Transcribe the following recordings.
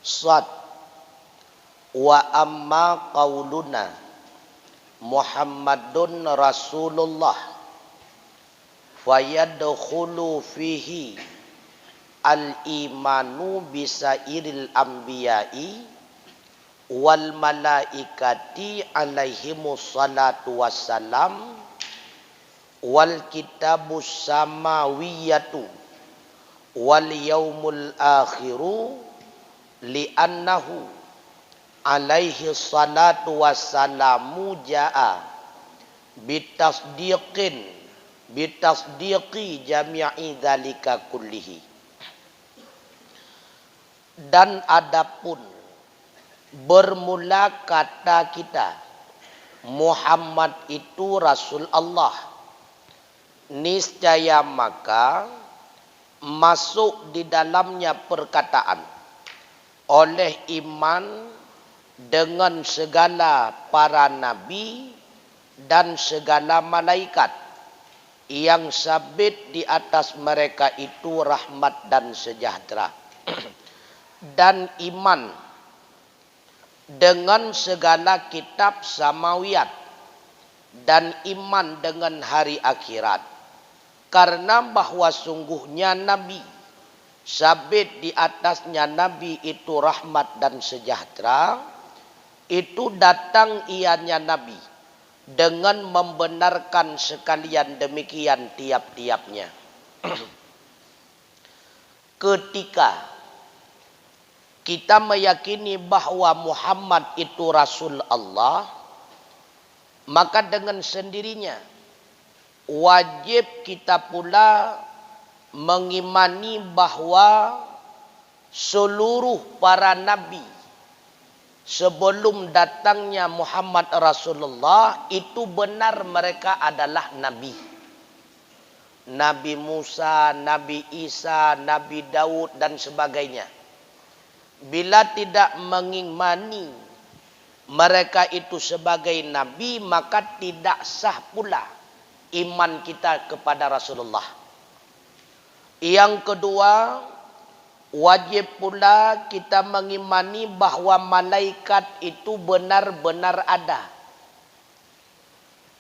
Sad. Wa amma qauluna Muhammadun Rasulullah fayadkhulu fihi al-imanu bisairil anbiya'i wal malaikati alaihimus salatu wassalam wal kitabus samawiyatu wal yaumul akhiru li'annahu alaihi salatu wassalamu ja'a bitasdiqi jami'i dzalika kullihi. Dan adapun bermula kata kita Muhammad itu Rasul Allah, niscaya maka masuk di dalamnya perkataan oleh iman dengan segala para nabi dan segala malaikat yang sabit di atas mereka itu rahmat dan sejahtera, dan iman dengan segala kitab samawiyat dan iman dengan hari akhirat, karena bahwa sungguhnya nabi sabit di atasnya nabi itu rahmat dan sejahtera. Itu datang ianya nabi dengan membenarkan sekalian demikian tiap-tiapnya. Ketika kita meyakini bahwa Muhammad itu Rasul Allah, maka dengan sendirinya wajib kita pula mengimani bahwa seluruh para nabi sebelum datangnya Muhammad Rasulullah itu benar mereka adalah nabi. Nabi Musa, Nabi Isa, Nabi Daud dan sebagainya. Bila tidak mengimani mereka itu sebagai nabi, maka tidak sah pula iman kita kepada Rasulullah. Yang kedua, wajib pula kita mengimani bahwa malaikat itu benar-benar ada.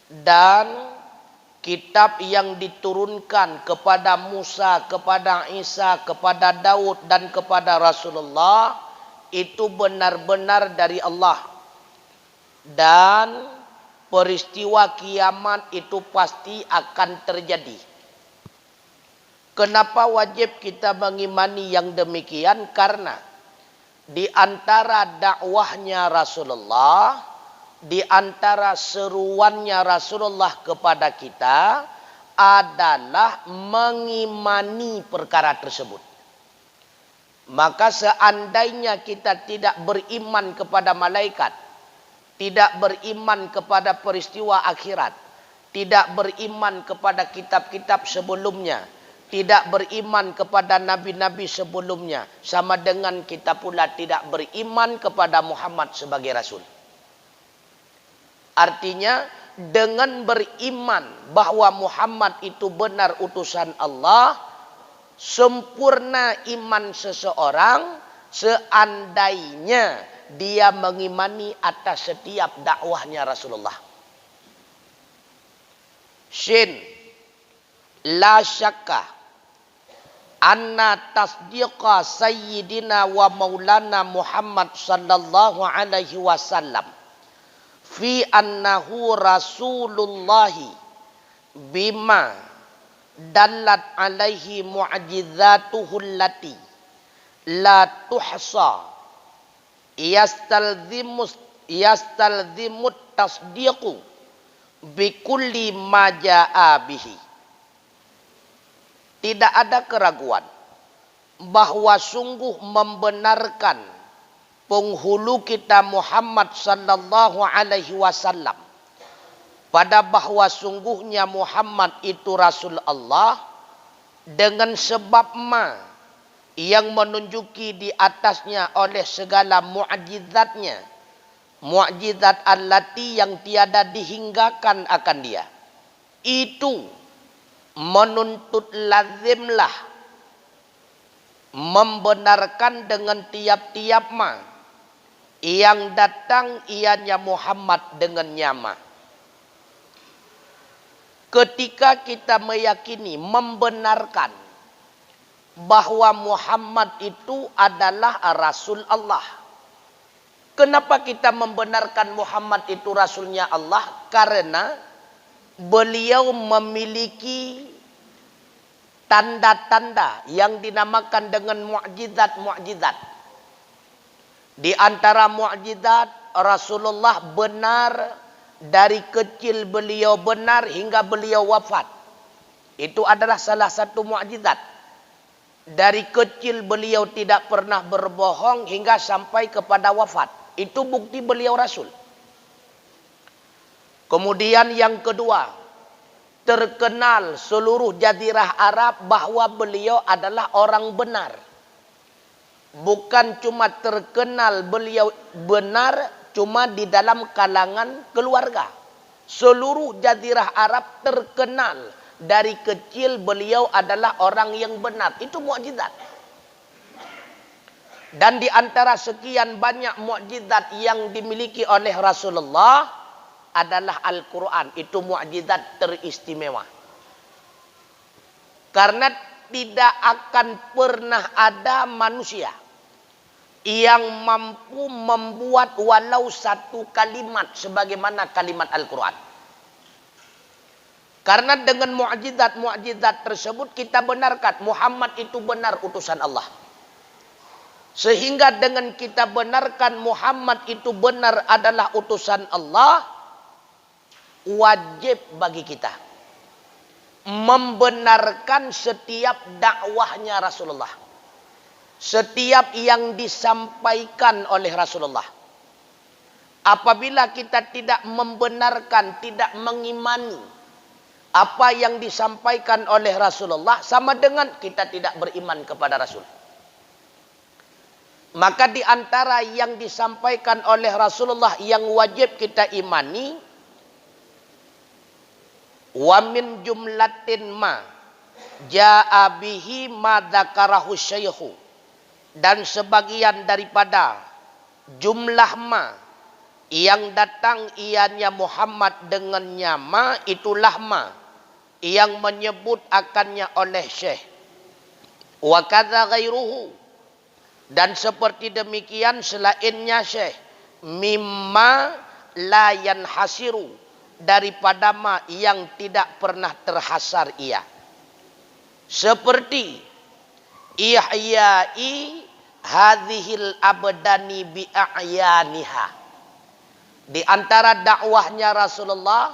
Dan kitab yang diturunkan kepada Musa, kepada Isa, kepada Daud dan kepada Rasulullah itu benar-benar dari Allah. Dan peristiwa kiamat itu pasti akan terjadi. Kenapa wajib kita mengimani yang demikian? Karena di antara dakwahnya Rasulullah, di antara seruannya Rasulullah kepada kita adalah mengimani perkara tersebut. Maka seandainya kita tidak beriman kepada malaikat, tidak beriman kepada peristiwa akhirat, tidak beriman kepada kitab-kitab sebelumnya, tidak beriman kepada nabi-nabi sebelumnya, sama dengan kita pula tidak beriman kepada Muhammad sebagai Rasul. Artinya dengan beriman bahwa Muhammad itu benar utusan Allah, sempurna iman seseorang seandainya dia mengimani atas setiap dakwahnya Rasulullah. Shin, la syakka anna tasdiqa sayyidina wa maulana Muhammad sallallahu alaihi wasallam fi annahu rasulullahi bima dallat alaihi mu'jizatuhu allati la tuhsa yastalzimut tasdiqu bikulli ma jaa bihi. Tidak ada keraguan bahwa sungguh membenarkan penghulu kita Muhammad sallallahu alaihi wasallam pada bahwa sungguhnya Muhammad itu Rasul Allah dengan sebab yang menunjuki di atasnya oleh segala mu'jizatnya, mu'jizat allati yang tiada dihinggakan akan dia. Itu menuntut lazimlah membenarkan dengan tiap-tiap ma yang datang ianya Muhammad dengan nyama. Ketika kita meyakini, membenarkan bahwa Muhammad itu adalah Rasul Allah. Kenapa kita membenarkan Muhammad itu Rasulnya Allah? Karena beliau memiliki tanda-tanda yang dinamakan dengan mukjizat-mukjizat. Di antara mukjizat, Rasulullah benar dari kecil beliau benar hingga beliau wafat. Itu adalah salah satu mukjizat. Dari kecil beliau tidak pernah berbohong hingga sampai kepada wafat. Itu bukti beliau Rasul. Kemudian yang kedua, terkenal seluruh jazirah Arab bahwa beliau adalah orang benar. Bukan cuma terkenal beliau benar cuma di dalam kalangan keluarga. Seluruh jazirah Arab terkenal dari kecil beliau adalah orang yang benar. Itu mukjizat. Dan di antara sekian banyak mukjizat yang dimiliki oleh Rasulullah adalah Al-Quran. Itu mukjizat teristimewa. Karena tidak akan pernah ada manusia yang mampu membuat walau satu kalimat sebagaimana kalimat Al-Quran. Karena dengan mukjizat-mukjizat tersebut kita benarkan Muhammad itu benar utusan Allah. Sehingga dengan kita benarkan Muhammad itu benar adalah utusan Allah, wajib bagi kita membenarkan setiap dakwahnya Rasulullah. Setiap yang disampaikan oleh Rasulullah. Apabila kita tidak membenarkan, tidak mengimani apa yang disampaikan oleh Rasulullah, sama dengan kita tidak beriman kepada Rasul. Maka di antara yang disampaikan oleh Rasulullah yang wajib kita imani, wa min jumlatin ma jaa bihi ma dzakarahu syaikhu. Dan sebagian daripada jumlah ma yang datang ianya Muhammad dengan nyama, itulah ma yang menyebut akannya oleh Syekh. Wa kadza ghairuhu, dan seperti demikian selainnya Syekh, mimma la yanhasiru, daripada ma yang tidak pernah terhasar ia. Seperti ihya'i hadhil abdani bi'ayaniha. Di antara dakwahnya Rasulullah,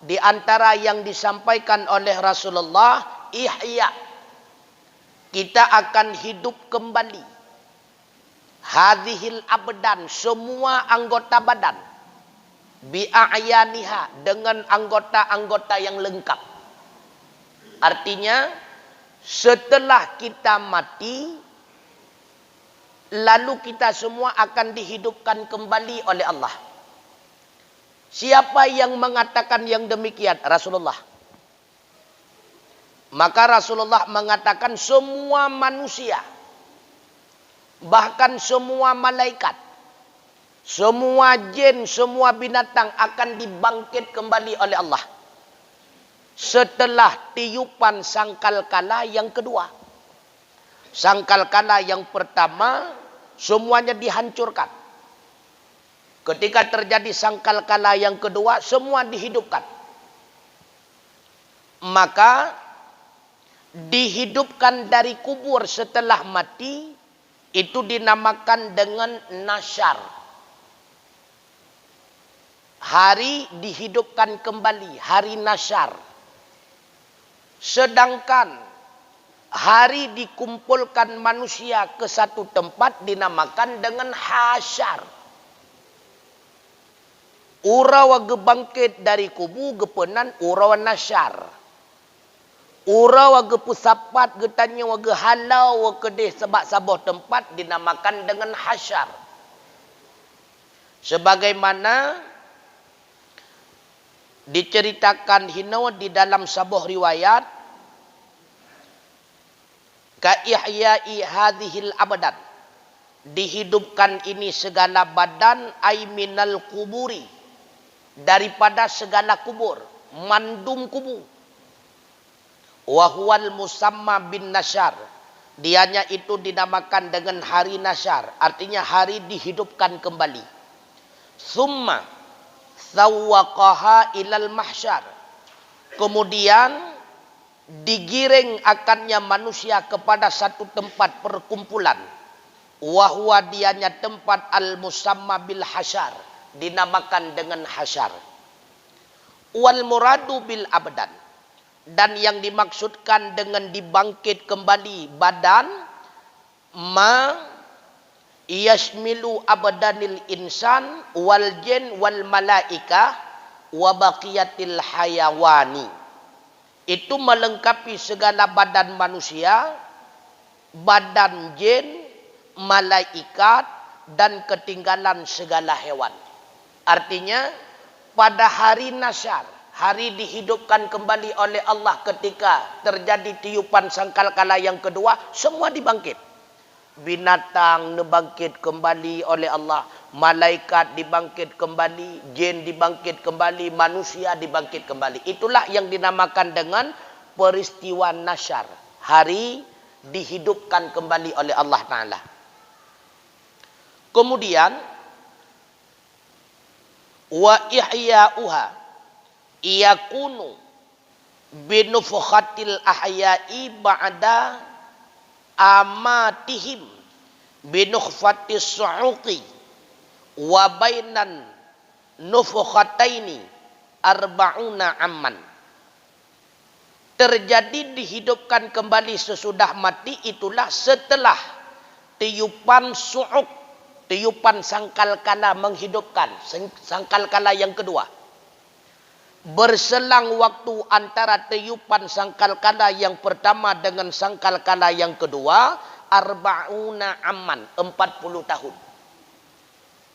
di antara yang disampaikan oleh Rasulullah, ihya. Kita akan hidup kembali. Hadhil abdan, semua anggota badan. Bi'ayaniha, dengan anggota-anggota yang lengkap. Artinya, setelah kita mati, lalu kita semua akan dihidupkan kembali oleh Allah. Siapa yang mengatakan yang demikian? Rasulullah. Maka Rasulullah mengatakan semua manusia, bahkan semua malaikat, semua jin, semua binatang akan dibangkit kembali oleh Allah. Setelah tiupan sangkakala yang kedua. Sangkakala yang pertama semuanya dihancurkan. Ketika terjadi sangkakala yang kedua, semua dihidupkan. Maka dihidupkan dari kubur setelah mati, itu dinamakan dengan nasyar. Hari dihidupkan kembali, hari nasyar. Sedangkan hari dikumpulkan manusia ke satu tempat dinamakan dengan hasyar. Urawa gebangkit dari kubu gepenan urawa nasyar. Urawa gepusapat getanya wa gehalau wa kedeh sebab sabuh tempat dinamakan dengan hasyar. Sebagaimana diceritakan hinau di dalam sabuh riwayat, ka ihya'i hadhil abadan, dihidupkan ini segala badan, ay minal kuburi, daripada segala kubur, mandum kubu. Wa huwal musamma bin nasyar, dianya itu dinamakan dengan hari nasyar, artinya hari dihidupkan kembali. Summa sawwaqaha ilal mahsyar, kemudian digiring akannya manusia kepada satu tempat perkumpulan. Wahwa dianya tempat al-musamma bil hasyar, dinamakan dengan hasyar. Wal muradu bil abdan, dan yang dimaksudkan dengan dibangkit kembali badan, ma yashmilu abdanil insan wal jin wal malaika wa baqiyatil hayawani, itu melengkapi segala badan manusia, badan jin, malaikat, dan ketinggalan segala hewan. Artinya pada hari nasyar, hari dihidupkan kembali oleh Allah ketika terjadi tiupan sangkakala yang kedua, semua dibangkit. Binatang dibangkit kembali oleh Allah, malaikat dibangkit kembali, jin dibangkit kembali, manusia dibangkit kembali. Itulah yang dinamakan dengan peristiwa nasyar, hari dihidupkan kembali oleh Allah Ta'ala. Kemudian wa ihya'uha iyakunu binufkhatil ahya'i ba'da amatihim binukhfatis su'uqi wa bainan nufkhataini arba'una amman. Terjadi dihidupkan kembali sesudah mati itulah setelah tiupan su'uq, tiupan sangkalkala menghidupkan, sangkalkala yang kedua. Berselang waktu antara tiupan sangkalkala yang pertama dengan sangkalkala yang kedua, arba'una amman, 40 tahun.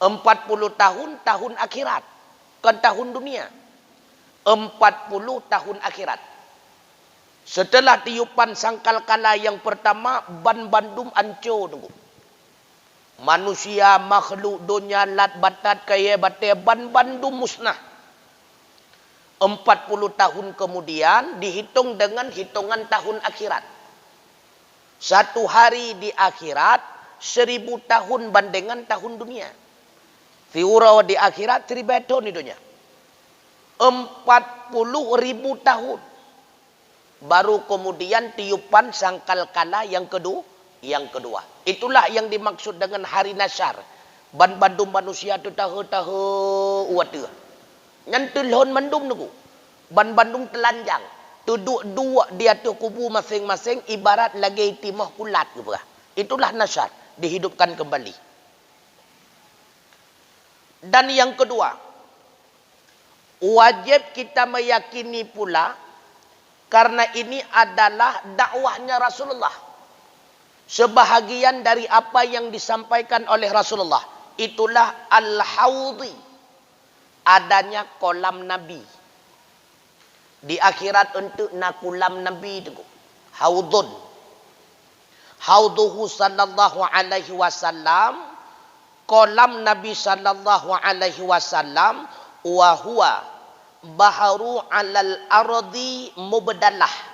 40 tahun, tahun akhirat. Bukan tahun dunia. 40 tahun akhirat. Setelah tiupan sangkalkala yang pertama, ban bandum ancur tunggu. Manusia, makhluk dunia, lat batat, kaya batai, ban bandum musnah. 40 tahun kemudian dihitung dengan hitungan tahun akhirat. Satu hari di akhirat 1000 tahun bandingan tahun dunia. Fiura di akhirat 1000 tahun itunya. 40.000 tahun. Baru kemudian tiupan sangkalkala yang kedua. Itulah yang dimaksud dengan hari nasyar. Ban bandum manusia tu tahu watu. Nyantul hon mandum nuku. Ban bandung telanjang. Duduk dua di atas kubu masing-masing ibarat lagi timah kulat. Itulah nasyar. Dihidupkan kembali. Dan yang kedua. Wajib kita meyakini pula. Karena ini adalah dakwahnya Rasulullah. Sebahagian dari apa yang disampaikan oleh Rasulullah. Itulah al-hawdi. Adanya kolam Nabi. Di akhirat untuk nakulam Nabi itu. Haudun. Hauduhu sallallahu alaihi wasallam. Kolam Nabi sallallahu alaihi wasallam. Wahuwa baharu alal ardi mubdalah.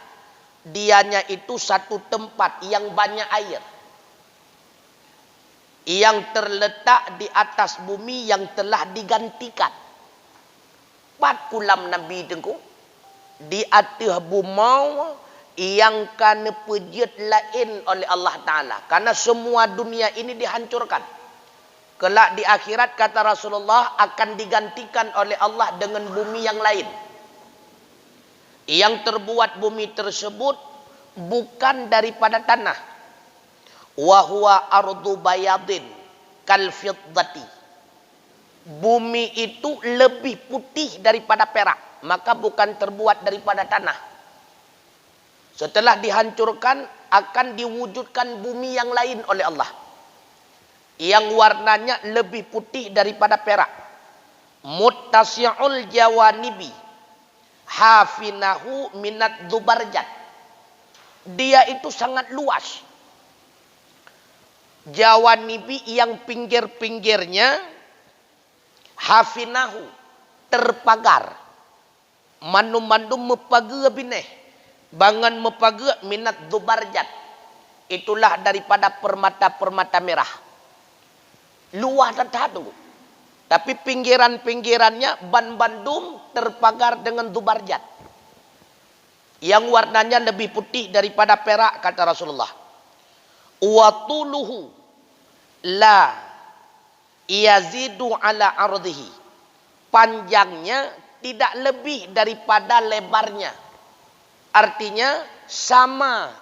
Dianya itu satu tempat yang banyak air. Yang terletak di atas bumi yang telah digantikan. 4 kulam Nabi itu di atas bumi yang kana pejit lain oleh Allah Ta'ala. Karena semua dunia ini dihancurkan. Kelak di akhirat kata Rasulullah akan digantikan oleh Allah dengan bumi yang lain. Yang terbuat bumi tersebut bukan daripada tanah. Wahuwa ardu bayadin kal fiddati. Bumi itu lebih putih daripada perak. Maka bukan terbuat daripada tanah. Setelah dihancurkan, akan diwujudkan bumi yang lain oleh Allah. Yang warnanya lebih putih daripada perak. Muttasi'ul jawanibi. Hafinahu minat dubarjat. Dia itu sangat luas. Jawanibi yang pinggir-pinggirnya hafinahu terpagar. Manum-manum mepaga bineh. Bangan mepaga minat dubarjat. Itulah daripada permata-permata merah. Luah dan tunggu. Tapi pinggiran-pinggirannya ban-bandum terpagar dengan dubarjat. Yang warnanya lebih putih daripada perak, kata Rasulullah. Watuluhu la yazidu ala ardihi. Panjangnya tidak lebih daripada lebarnya. Artinya sama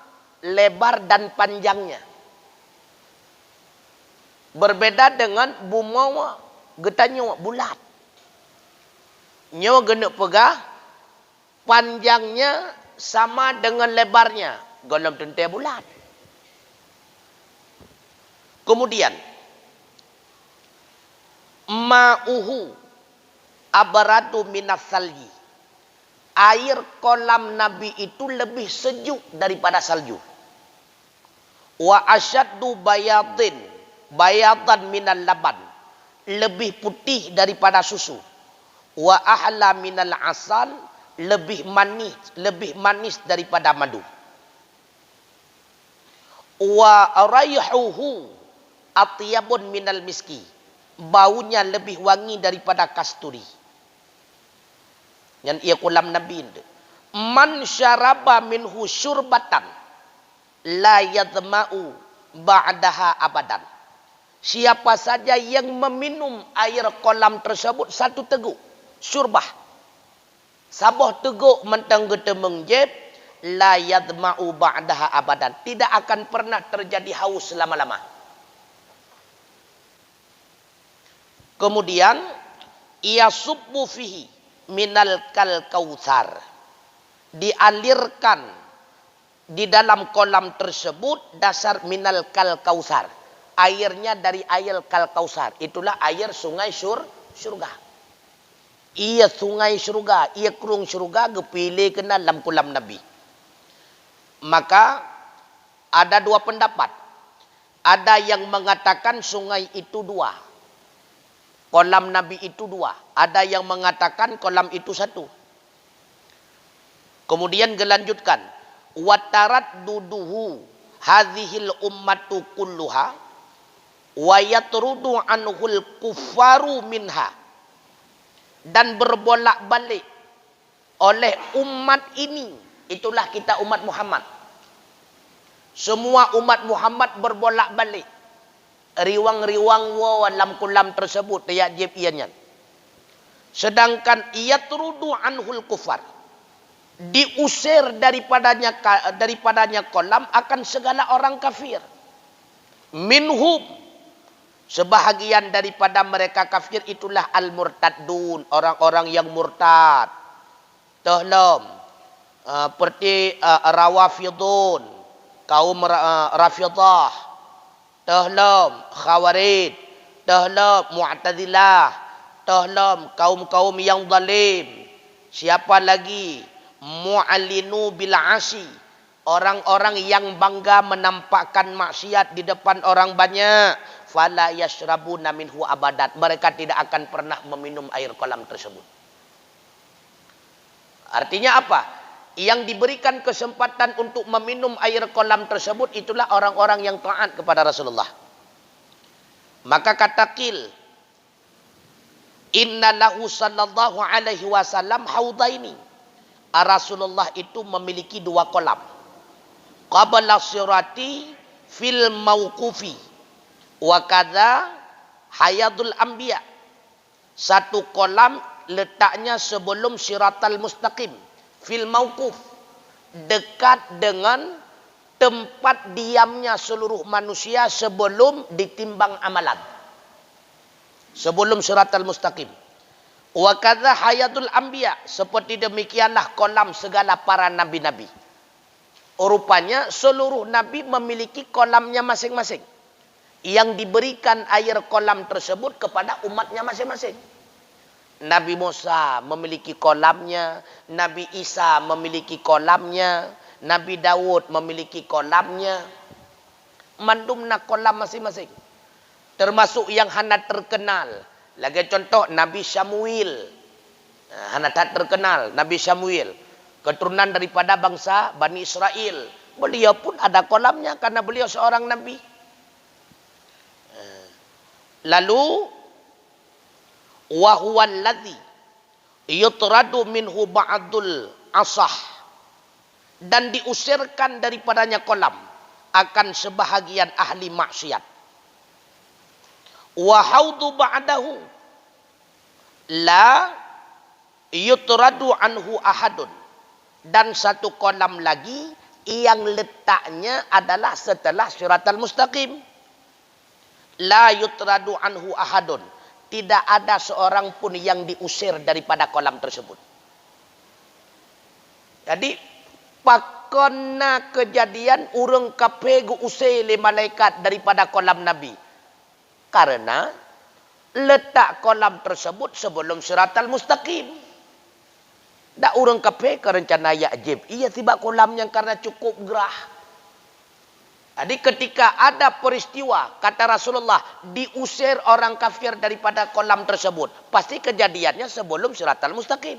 lebar dan panjangnya. Berbeda dengan bumawa getanya bulat. Nyawa genek pegah, panjangnya sama dengan lebarnya. Golem tentu bulat. Kemudian ma'uhu abaradu minas salji. Air kolam Nabi itu lebih sejuk daripada salju. Wa asyaddu bayadan minal laban. Lebih putih daripada susu. Wa ahla minal asal. Lebih manis daripada madu. Wa rayhuhu atyabun minal miski. Baunya lebih wangi daripada kasturi. Yang ia kolam Nabi itu. Man syaraba minhu syurbatan la yadma'u ba'daha abadan. Siapa saja yang meminum air kolam tersebut satu teguk, syurbah. Sabah teguk mentang getemeng jeb, la yadma'u ba'daha abadan. Tidak akan pernah terjadi haus selama-lama. Kemudian ia subbu fihi minal kal kautsar. Dialirkan di dalam kolam tersebut dasar minal kal kautsar. Airnya dari air kal kautsar. Itulah air sungai surga. Ia sungai surga, ia kurung surga gepilih kena dalam kolam Nabi. Maka ada dua pendapat. Ada yang mengatakan sungai itu dua. Kolam Nabi itu dua. Ada yang mengatakan kolam itu satu. Kemudian gelanjutkan. Watarat duduhu hadhil ummatu kulluha. Wa yatrudu anhul kuffaru minha. Dan berbolak-balik oleh umat ini. Itulah kita umat Muhammad. Semua umat Muhammad berbolak-balik. Riwang-riwang dalam kolam tersebut tiap jeb ianya. Sedangkan yatrudu anhul kufar. Diusir daripadanya kolam akan segala orang kafir. Minhum. Sebahagian daripada mereka kafir itulah al-murtadun. Orang-orang yang murtad. Tahlam. Seperti rawafidun. Kaum rafidah. Tahlam. Khawarid. Tahlam. Mu'tazilah. Tahlam. Kaum-kaum yang zalim. Siapa lagi? Mu'alinu bil'asi. Orang-orang yang bangga menampakkan maksiat di depan orang banyak. Fala yashrabuna minhu abadat. Mereka tidak akan pernah meminum air kolam tersebut. Artinya apa? Yang diberikan kesempatan untuk meminum air kolam tersebut itulah orang-orang yang taat kepada Rasulullah. Maka kata Qil, inna lahu sallallahu alaihi wasallam haudaini. Rasulullah itu memiliki dua kolam. Qabla sirati fil mauqufi. Wa kadza hayadul anbiya. Satu kolam letaknya sebelum siratal mustaqim. Fil mauquf. Dekat dengan tempat diamnya seluruh manusia sebelum ditimbang amalan. Sebelum siratal mustaqim. Wa kadza hayadul anbiya. Seperti demikianlah kolam segala para nabi-nabi. Rupanya seluruh nabi memiliki kolamnya masing-masing. Yang diberikan air kolam tersebut kepada umatnya masing-masing. Nabi Musa memiliki kolamnya, Nabi Isa memiliki kolamnya, Nabi Daud memiliki kolamnya. mandumna kolam masing-masing. Termasuk yang hana terkenal. Lagi contoh Nabi Samuel. Hana tak terkenal Nabi Samuel. Keturunan daripada bangsa Bani Israel. Beliau pun ada kolamnya karena beliau seorang Nabi. Lalu wa huwa alladhi yutradu minhu ba'dul asah, dan diusirkan daripadanya kolam akan sebahagian ahli maksiat. Wa haudu ba'dahu la yutradu anhu ahadun, dan satu kolam lagi yang letaknya adalah setelah Siratal Mustaqim. La yutradu anhu ahadun, tidak ada seorang pun yang diusir daripada kolam tersebut. Jadi pakona kejadian urang kape gu usir le malaikat daripada kolam Nabi. Karena letak kolam tersebut sebelum Siratal Mustaqim. Dak urang kape kerencana ya ajib. Ia tiba kolam yang karena cukup gerah. Jadi ketika ada peristiwa, kata Rasulullah, diusir orang kafir daripada kolam tersebut. Pasti kejadiannya sebelum Siratal Mustaqim.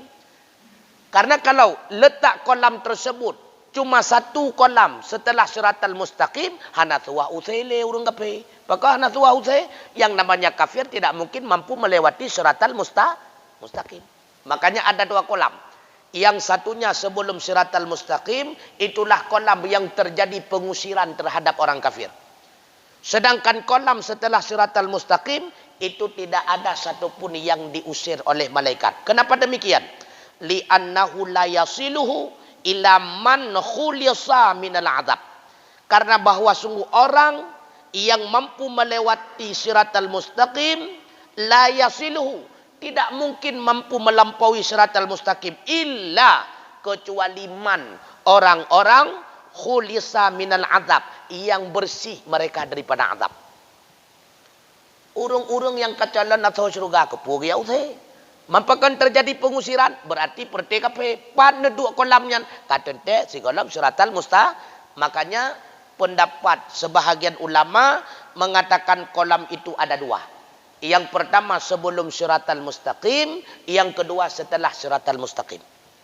Karena kalau letak kolam tersebut cuma satu kolam setelah Siratal Mustaqim, hanathuwa usaile urang kape. Maka hanathuwa usai yang namanya kafir tidak mungkin mampu melewati Siratal Mustaqim. Makanya ada dua kolam. Yang satunya sebelum Siratal Mustaqim, itulah kolam yang terjadi pengusiran terhadap orang kafir. Sedangkan kolam setelah Siratal Mustaqim, itu tidak ada satupun yang diusir oleh malaikat. Kenapa demikian? Li'annahu la yasiluhu ila man khulisa minal adab. Karena bahwa sungguh orang yang mampu melewati Siratal Mustaqim, la yasiluhu, tidak mungkin mampu melampaui Siratal Mustaqim illa kecuali man, orang-orang khulisa minal azab, yang bersih mereka daripada azab. Urung-urung yang kacalan atau surga kepuri ya usai. Mampakan terjadi pengusiran berarti perteka pan neduk kolamnya katente si kolam Siratal Mustaqim. Makanya pendapat sebahagian ulama mengatakan kolam itu ada dua. Yang pertama sebelum Siratal Mustaqim, yang kedua setelah Siratal Mustaqim.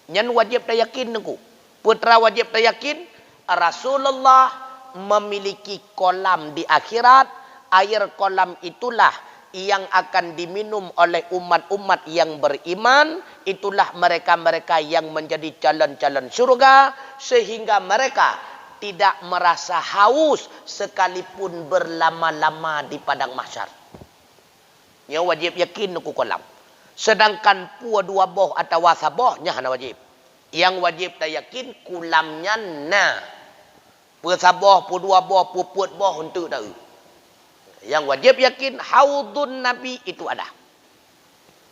Yang wajib tak yakin nengku. Putra wajib tak yakin Rasulullah memiliki kolam di akhirat. Air kolam itulah yang akan diminum oleh umat-umat yang beriman. Itulah mereka-mereka yang menjadi calon-calon surga, sehingga mereka tidak merasa haus sekalipun berlama-lama di padang mahsyar. Yang wajib yakin nuku kolam. Sedangkan pua dua boh atau wasabohnya hana wajib. Yang wajib tak yakin kulamnya na. Pua saboh, pua dua boh, pua put boh untuk tahu. Yang wajib yakin haudun Nabi itu ada.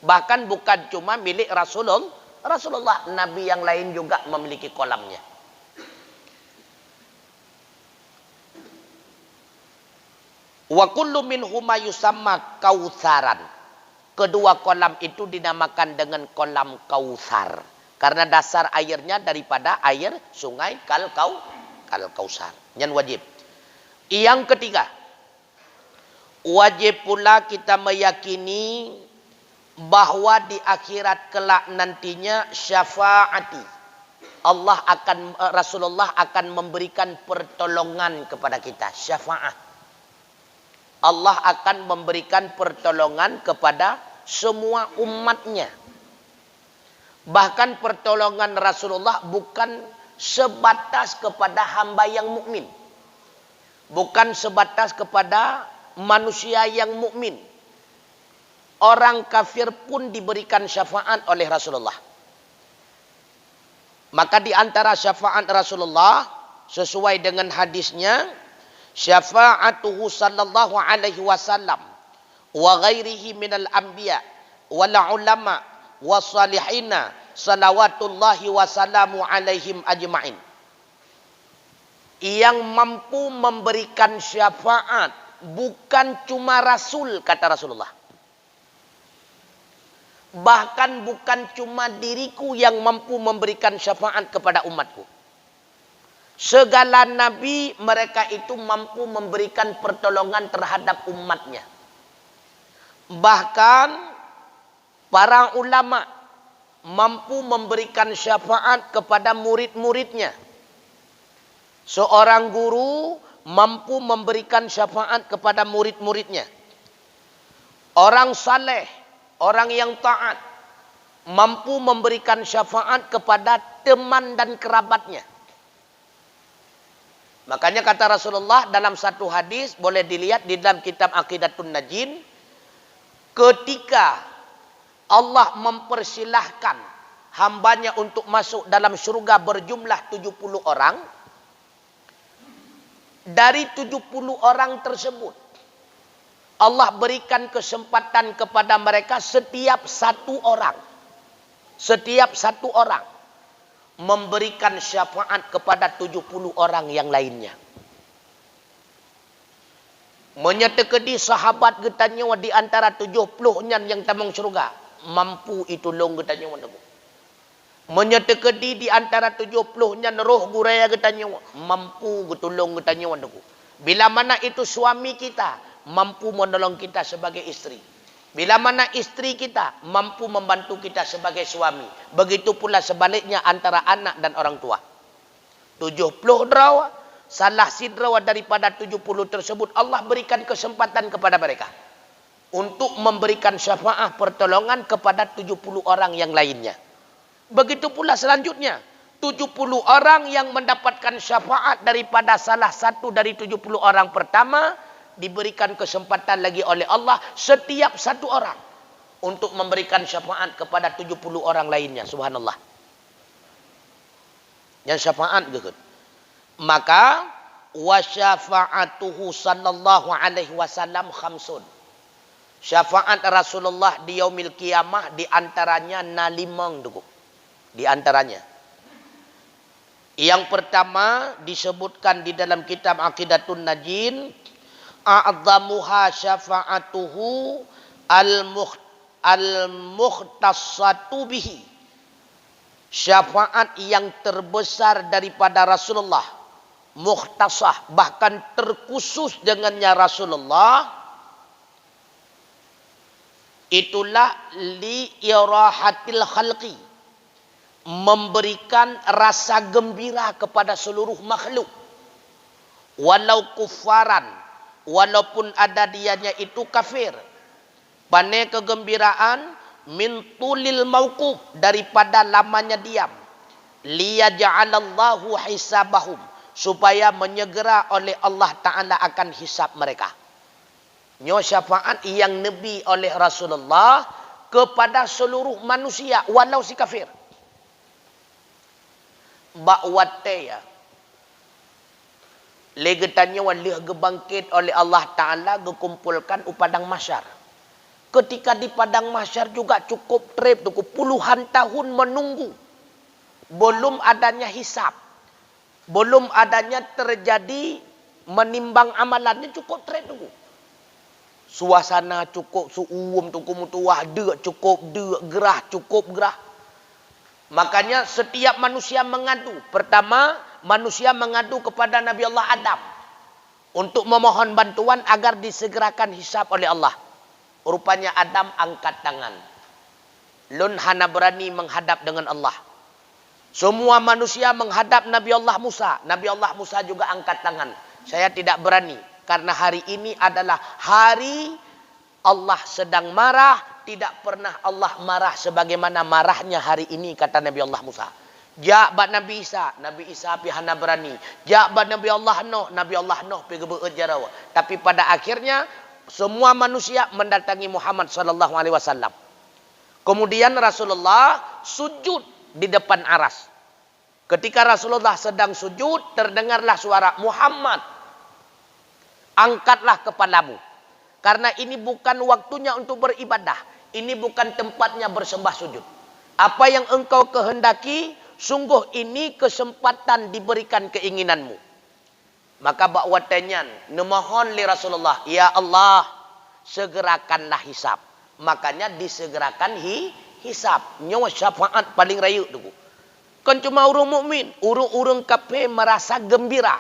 Bahkan bukan cuma milik Rasulullah, Nabi yang lain juga memiliki kolamnya. Wa kullu minhuma yusamma kautsaran. Kedua kolam itu dinamakan dengan kolam Kautsar. Karena dasar airnya daripada air sungai Kautsar. Yang wajib. Yang ketiga, wajib pula kita meyakini bahwa di akhirat kelak nantinya syafaati. Rasulullah akan memberikan pertolongan kepada kita. Syafaat. Allah akan memberikan pertolongan kepada semua umatnya. Bahkan pertolongan Rasulullah bukan sebatas kepada hamba yang mukmin, bukan sebatas kepada manusia yang mukmin. Orang kafir pun diberikan syafaat oleh Rasulullah. Maka di antara syafaat Rasulullah sesuai dengan hadisnya, syafa'atuhu sallallahu alaihi wasallam wa ghairihi minal anbiya wal ulama wassalihina salawatullahi wassalamu alaihim ajma'in. Yang mampu memberikan syafaat bukan cuma Rasul, kata Rasulullah. Bahkan bukan cuma diriku yang mampu memberikan syafaat kepada umatku. Segala nabi mereka itu mampu memberikan pertolongan terhadap umatnya. Bahkan para ulama mampu memberikan syafaat kepada murid-muridnya. Seorang guru mampu memberikan syafaat kepada murid-muridnya. Orang saleh, orang yang taat, mampu memberikan syafaat kepada teman dan kerabatnya. Makanya kata Rasulullah dalam satu hadis, boleh dilihat di dalam kitab Aqidatun Najin, ketika Allah mempersilahkan hambanya untuk masuk dalam syurga berjumlah 70 orang. Dari 70 orang tersebut, Allah berikan kesempatan kepada mereka setiap satu orang. Setiap satu orang memberikan syafaat kepada 70 orang yang lainnya. Menyetekedi sahabat getanya di antara 70-nya yang tamang syurga. Mampu itu long getanya wadaku. Menyetekedi di antara 70-nya roh guraya getanya. Mampu getulong getanya wadaku. Bila mana itu suami kita, mampu menolong kita sebagai istri. Bila mana istri kita mampu membantu kita sebagai suami. Begitu pula sebaliknya antara anak dan orang tua. 70 drawa, salah sidrawa daripada 70 tersebut Allah berikan kesempatan kepada mereka. Untuk memberikan syafaat pertolongan kepada 70 orang yang lainnya. Begitu pula selanjutnya. 70 orang yang mendapatkan syafaat daripada salah satu dari 70 orang pertama. Diberikan kesempatan lagi oleh Allah setiap satu orang untuk memberikan syafaat kepada 70 orang lainnya. Subhanallah. Yang syafaat gitu. Maka wa syafa'atuhu sallallahu alaihi wasallam khamsun. Syafaat Rasulullah di yaumil kiamah di antaranya nalimang dugu. Di antaranya. Yang pertama disebutkan di dalam kitab Aqidatun Najin, a'dhamuha syafa'atuhu al-mukhtassatu bihi. Syafaat yang terbesar daripada Rasulullah, mukhtasah, bahkan terkhusus dengannya Rasulullah, itulah li irahatil khalqi, memberikan rasa gembira kepada seluruh makhluk, walau kufaran, walaupun ada dianya itu kafir. Pane kegembiraan min tulil mauquf, daripada lamanya diam. Liyaja'alallahu hisabahum, supaya menyegera oleh Allah Ta'ala akan hisab mereka. Nyo syafaat yang nabi oleh Rasulullah kepada seluruh manusia walau si kafir. Ba'wate ya. Legetannya walih gebangkit oleh Allah Ta'ala gekumpulkan upadang masyar. Ketika di padang masyar juga cukup trip, cukup puluhan tahun menunggu. Belum adanya hisab. Belum adanya terjadi menimbang amalannya, cukup trip tunggu. Suasana cukup suum, cukup mutuah, dek cukup, dek gerah, cukup gerah. Makanya setiap manusia mengadu. Pertama, manusia mengadu kepada Nabi Allah Adam untuk memohon bantuan agar disegerakan hisab oleh Allah. Rupanya Adam angkat tangan. Lun hana berani menghadap dengan Allah. Semua manusia menghadap Nabi Allah Musa. Nabi Allah Musa juga angkat tangan. Saya tidak berani. Karena hari ini adalah hari Allah sedang marah. Tidak pernah Allah marah sebagaimana marahnya hari ini, kata Nabi Allah Musa. Ja'bat Nabi Isa. Nabi Isa pi hana berani. Ja'bat Nabi Allah Nuh. Nabi Allah Nuh pi gebeut jarawa. Tapi pada akhirnya semua manusia mendatangi Muhammad sallallahu alaihi wasallam. Kemudian Rasulullah sujud di depan aras. Ketika Rasulullah sedang sujud, terdengarlah suara, Muhammad, angkatlah kepalamu. Karena ini bukan waktunya untuk beribadah. Ini bukan tempatnya bersembah sujud. Apa yang engkau kehendaki, sungguh ini kesempatan diberikan keinginanmu. Maka bakwatanyan, nemohon li Rasulullah, ya Allah, segerakanlah hisab. Makanya disegerakan hisab. Nyawa syafaat paling rayu dulu. Kan cuma urung mukmin, urung-urung kafir merasa gembira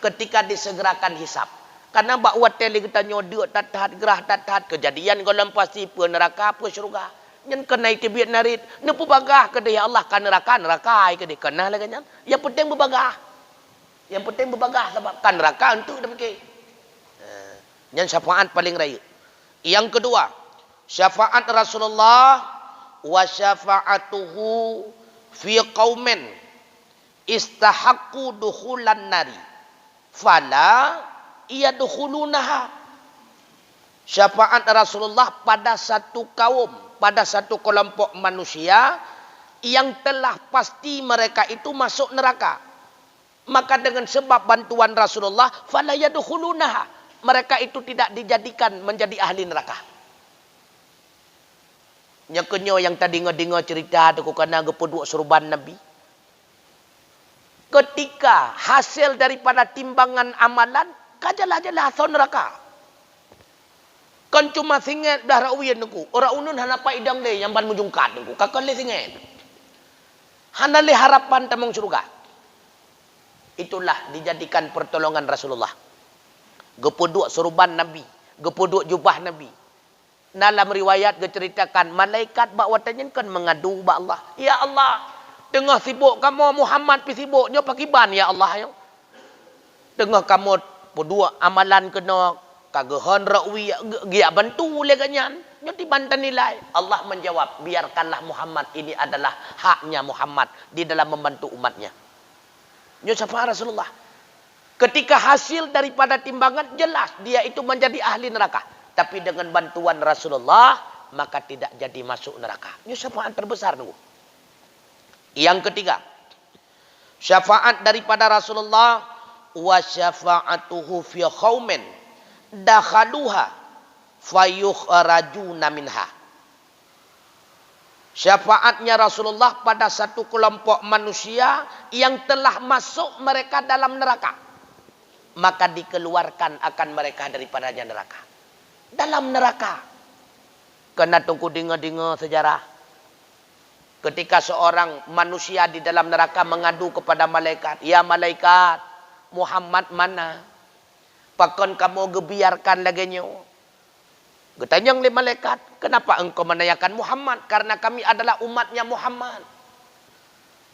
ketika disegerakan hisab. Karena bakwat teli kita nyodok tatat gerah tatat kejadian golem pasti pe neraka pe syurga. Nyen kena itu biat narit, nepu bagah ke dia Allah kan neraka ai ke dia kena lagi nyen. Yang penting berbagah. Yang penting berbagah sebab kan neraka untuk dah fikir. Nyen syafaat paling raya. Yang kedua, syafaat Rasulullah wa syafa'atuhu fi qaumin istahaqqu dukhulan nari fala yadkhulunaha. Syafaat Rasulullah pada satu kaum, pada satu kelompok manusia yang telah pasti mereka itu masuk neraka. Maka dengan sebab bantuan Rasulullah fala yadkhulunaha, mereka itu tidak dijadikan menjadi ahli neraka. Nyakenyo yang tadi ngedengar cerita tu kena gepoduk serban Nabi. Ketika hasil daripada timbangan amalan, kajalah-jalah asal neraka. Kan cuma singet dah rawian nungku. Orang unun hanapa idang le yang ban mujungkat nungku. Kakak le singet. Hana le harapan tamang surga. Itulah dijadikan pertolongan Rasulullah. Gepoduk serban Nabi. Gepoduk jubah Nabi. Dalam riwayat diceritakan malaikat bakwatannya kan mengadu ba Allah. Ya Allah, tengah sibuk kamu Muhammad pi sibuknya pakai ban ya Allah yo. Tengah kamu berdua amalan kena kagehan rawi gia bantu le ganyan. Nyo dibantan nilai. Allah menjawab, biarkanlah Muhammad ini adalah haknya Muhammad di dalam membantu umatnya. Nyo syafaat Rasulullah. Ketika hasil daripada timbangan jelas dia itu menjadi ahli neraka. Tapi dengan bantuan Rasulullah, maka tidak jadi masuk neraka. Ini syafaat terbesar. Nunggu. Yang ketiga, syafaat daripada Rasulullah, wa syafa'atuhu fi qaumin dakhaluha fayukhrajuna minha. Syafaatnya Rasulullah pada satu kelompok manusia yang telah masuk mereka dalam neraka. Maka dikeluarkan akan mereka daripada neraka. Dalam neraka. Kena tunggu dengar-dengar sejarah. Ketika seorang manusia di dalam neraka mengadu kepada malaikat. Ya malaikat, Muhammad mana? Pakon kamu gebiarkan laginya. Getanyang le malaikat. Kenapa engkau menanyakan Muhammad? Karena kami adalah umatnya Muhammad.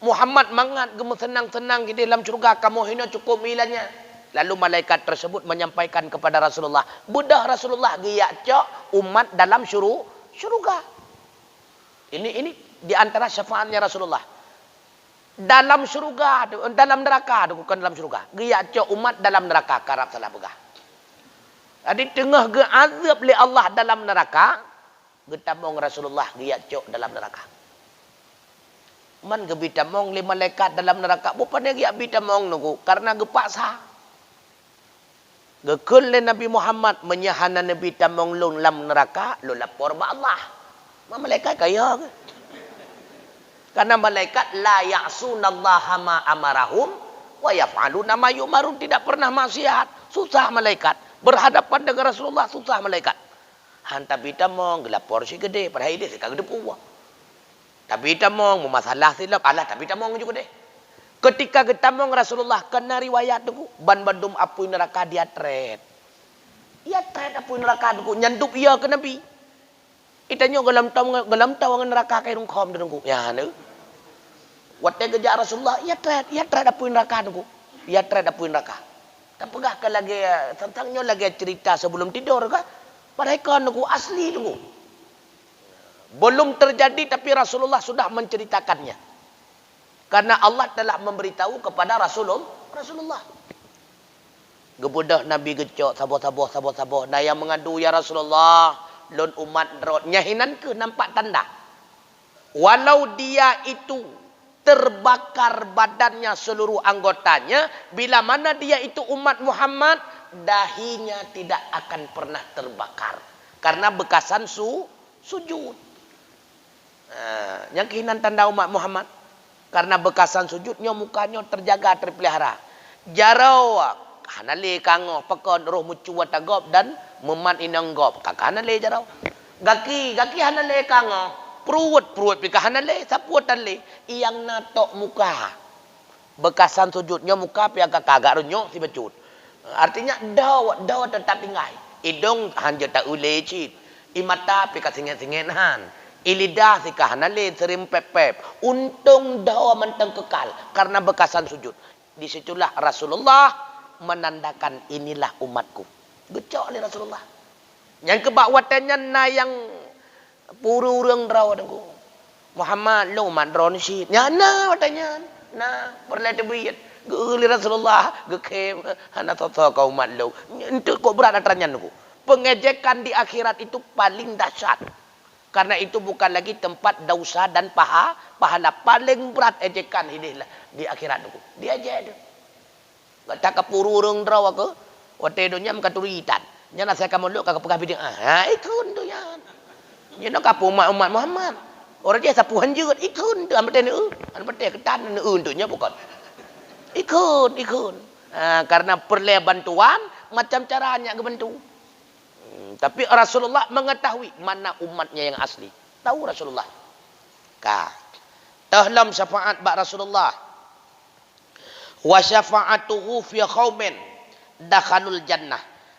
Muhammad mangat gemu senang-senang di dalam surga. Kamu hina cukup milanya. Lalu malaikat tersebut menyampaikan kepada Rasulullah. Budah Rasulullah giyak cok umat dalam syurga. Ini di antara syafaatnya Rasulullah. Dalam syurga, dalam neraka, bukan dalam syurga. Giyak cok umat dalam neraka. Karab salah begah. Jadi tengah geazab oleh Allah dalam neraka. Getamong Rasulullah giyak cok dalam neraka. Man gebitamong le malaikat dalam neraka. Bukannya giyak bitamong nunggu. Karena gepaksa. Gekul Nabi Muhammad menyahana Nabi tamong lung lam neraka, lu lapor ba Allah. Malaikat kaya ke? Karena malaikat la ya'sunallaha ma amarahum wa yaf'aluna ma yumarun, tidak pernah maksiat. Susah malaikat. Berhadapan dengan Rasulullah susah malaikat. Hanta bita mong gelapor si gede, pada ide si kagede puwa. Tapi tamong memasalah silap, Allah tapi tamong juga deh. Ketika getamong Rasulullah kena riwayat tu ban bandum apui neraka dia tret. Ia tret apui neraka tu nyandup ia ke Nabi. Itanya gelam taw neraka kai rungkom dengu. Ya ne. Watte geja Rasulullah ia tret apui neraka tu. Ia tret apui neraka. Tapegah ke lagi tentangnya lagi cerita sebelum tidur kah? Mereka nunggu asli nunggu. Belum terjadi tapi Rasulullah sudah menceritakannya. Karena Allah telah memberitahu kepada Rasulullah. Gebudah Nabi gecok sabar. Daya mengadu ya Rasulullah. Lon umat rot. Nyahinan ke nampak tanda. Walau dia itu terbakar badannya seluruh anggotanya. Bila mana dia itu umat Muhammad. Dahinya tidak akan pernah terbakar. Karena bekasan sujud. Yang kehinan tanda umat Muhammad. Karena bekasan sujudnya mukanya terjaga terpelihara. Jarau hanale kango pakon roh mucu watagop dan meman inanggop. Kakana le jarau. Gaki hanale kango Perut pikahan le, sapuatan le. Yang natok muka. Bekasan sujudnya muka pi agak kagak runyok si becut. Artinya dawa tetap tinggal. Idong hanja tak ule cit. Imata pi kasingen-singenan. Ilidah si kahanan le serim pep. Untung dawa menteng kekal karena bekasan sujud. Disitulah Rasulullah menandakan inilah umatku. Gecok oleh Rasulullah. Yang kebawatannya na yang puru urang draw dengku. Muhammad lo man dron syid. Nyana watanya. Na perle tebiyat. Geuli Rasulullah gekem hana toto kau umat lo. Untuk kok berat ataranya dengku. Pengejekan di akhirat itu paling dahsyat. Karena itu bukan lagi tempat dosa dan pahala. Paling berat ejekan ini di akhirat dengku. Dia aja itu. Kata kepuru urang draw aku. Wate dunya mengkaturitan. Nyana saya kamu lu kagak pegah bidang. Ikun tu yan. Nyana kapu umat Muhammad. Orang dia sapuhan juga ikun tu ambil ni an betul ketan ni untuknya bukan. Ikun. Karena perlu bantuan macam caranya ke bantu. Tapi Rasulullah mengetahui mana umatnya yang asli. Tahu Rasulullah. Tahlam syafaat bak Rasulullah. Wa syafa'atuhu fi qaumin dakhalul jannah.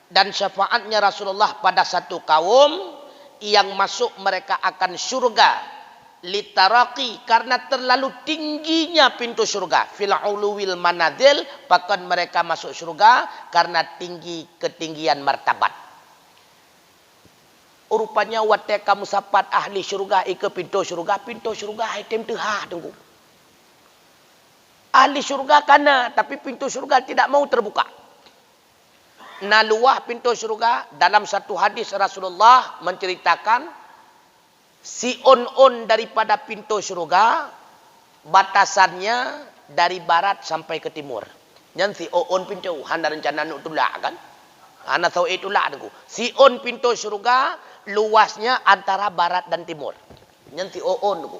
Dan syafaatnya Rasulullah pada satu kaum yang masuk mereka akan surga litaraqi karena terlalu tingginya pintu surga fil uluwil manazil bahkan mereka masuk surga karena ketinggian martabat. Rupanya wate kamu sapat ahli surga ke pintu surga item teuhah tunggu. Ahli surga kana tapi pintu surga tidak mau terbuka. Naluah pintu surga dalam satu hadis Rasulullah menceritakan si on daripada pintu surga batasannya dari barat sampai ke timur. Yang si on pintu handa rencana nuk tulak kan? Ana tahu itulah aku. Si on pintu surga luasnya antara barat dan timur. Yang si on aku.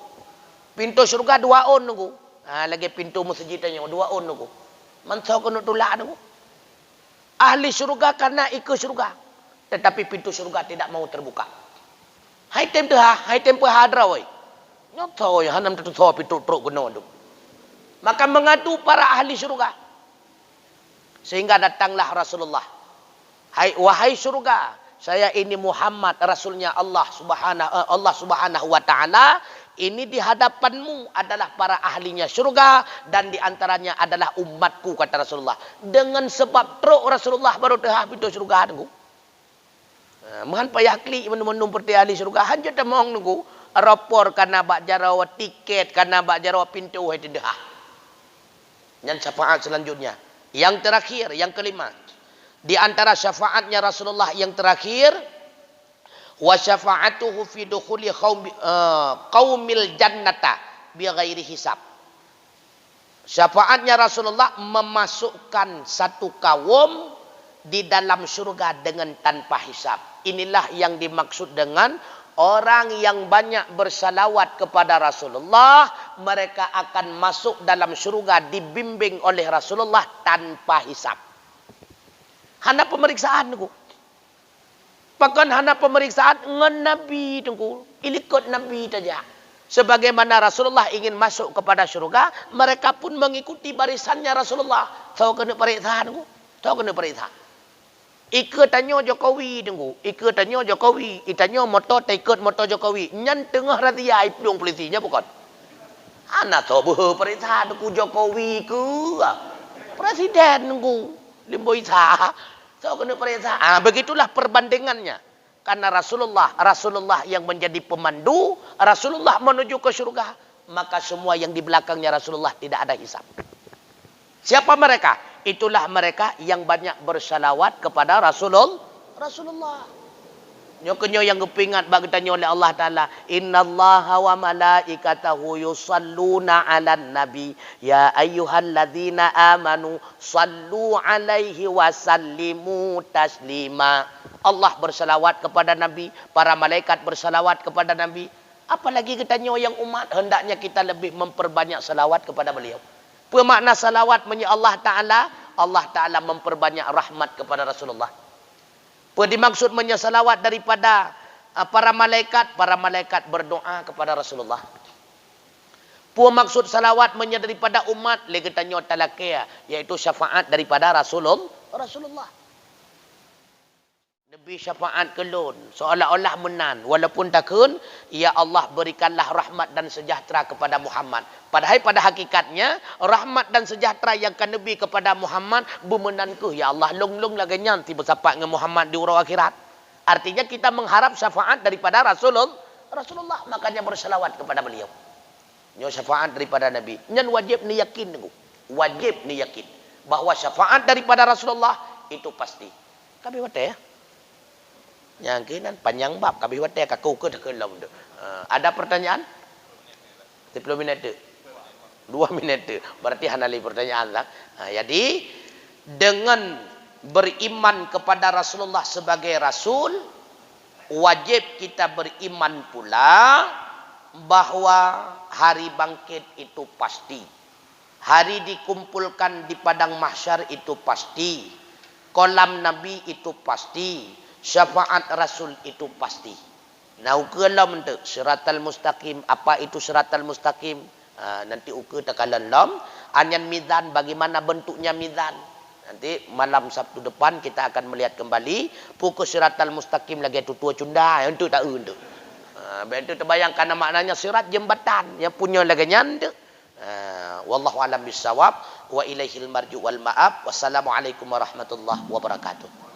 Pintu surga 2 on aku. Lagi pintu masjidnya 2 on aku. Mansau ko nuk tulak aku. Ahli surga karena ikut surga. Tetapi pintu surga tidak mau terbuka. Hai tempe hadra woi. Nyoto ya hanam tu pintu truk geno tu. Maka mengadu para ahli surga. Sehingga datanglah Rasulullah. Wahai surga, saya ini Muhammad rasulnya Allah Subhanahu wa taala. Ini di hadapanmu adalah para ahlinya surga dan di antaranya adalah umatku kata Rasulullah. Dengan sebab truk Rasulullah baru dah pintu surga nunggu. Mahan payah klik menum perti ahli surga hanya temong nunggu. Rapor karena bak jarawa tiket karena bak jarawa pintu hai dah. Yang syafaat selanjutnya. Yang terakhir, yang kelima. Di antara syafaatnya Rasulullah yang terakhir wa syafa'atuhu fi dukhuli qaumil jannata bighairi hisab. Syafaatnya Rasulullah memasukkan satu kaum di dalam surga dengan tanpa hisab. Inilah yang dimaksud dengan orang yang banyak bersalawat kepada Rasulullah, mereka akan masuk dalam surga dibimbing oleh Rasulullah tanpa hisab. Hanya pemeriksaan aku. Bahkan hanya pemeriksaan ngan Nabi tunggu. Ilikut Nabi saja. Sebagaimana Rasulullah ingin masuk kepada surga, mereka pun mengikuti barisannya Rasulullah. Tahu kena periksa tunggu. Tahu kena periksa. Ikut tanya Jokowi tunggu. Ikut tanya Jokowi. Itanya motor ikut motor Jokowi. Nyan tengah razia ipung polisinya bukan. Anak tahu periksa tunggu Jokowi ke. Presiden tunggu. Limbo isa. So kena periksa. Begitulah perbandingannya. Karena Rasulullah yang menjadi pemandu, Rasulullah menuju ke surga, maka semua yang di belakangnya Rasulullah tidak ada hisab. Siapa mereka? Itulah mereka yang banyak bersalawat kepada Rasulullah. Nyokenyo yang kepingat bagi tanya oleh Allah Ta'ala. Innallaha wa malaikatahu yusalluna ala nabi. Ya ayyuhalladzina amanu sallu alaihi wa sallimu taslima. Allah bersalawat kepada Nabi. Para malaikat bersalawat kepada Nabi. Apalagi ketanya yang umat. Hendaknya kita lebih memperbanyak salawat kepada beliau. Pemakna salawat Allah Ta'ala memperbanyak rahmat kepada Rasulullah. Dimaksud salawat daripada para malaikat berdoa kepada Rasulullah. Pua maksud salawat daripada umat legetanyo talakia, yaitu syafaat daripada Rasulullah. Nabi syafaat kelun seolah-olah menan walaupun takun, ya Allah berikanlah rahmat dan sejahtera kepada Muhammad. Padahal pada hakikatnya rahmat dan sejahtera yang kan Nabi kepada Muhammad bumenanku, ya Allah long lagi nyanti bersapat dengan Muhammad di urang akhirat. Artinya kita mengharap syafaat daripada Rasulullah, makanya berselawat kepada beliau. Nyo syafaat daripada Nabi. Nyan wajib ni yakin bahawa syafaat daripada Rasulullah itu pasti. Kami wate ya. Yang kinan panjang bab kami wate kakau ke dalam tu. Ada pertanyaan? 10 minit tu. 2 minit tu. Berarti hanali pertanyaan lah. Jadi dengan beriman kepada Rasulullah sebagai Rasul, wajib kita beriman pula bahawa hari bangkit itu pasti. Hari dikumpulkan di padang mahsyar itu pasti. Kolam Nabi itu pasti. Syafaat Rasul itu pasti. Nah, ukelah mentek siratal mustaqim. Apa itu siratal mustaqim? Nanti uke tekalan lam. Anyan mizan, bagaimana bentuknya mizan? Nanti malam Sabtu depan kita akan melihat kembali. Pukul siratal mustaqim lagi itu tua cunda. Untuk tak untuk. Itu terbayangkan maknanya sirat jembatan. Yang punya lagi nyanda. Wallahu alam bisawab. Wa ilaihil marju wal ma'ab. Wassalamualaikum warahmatullahi wabarakatuh.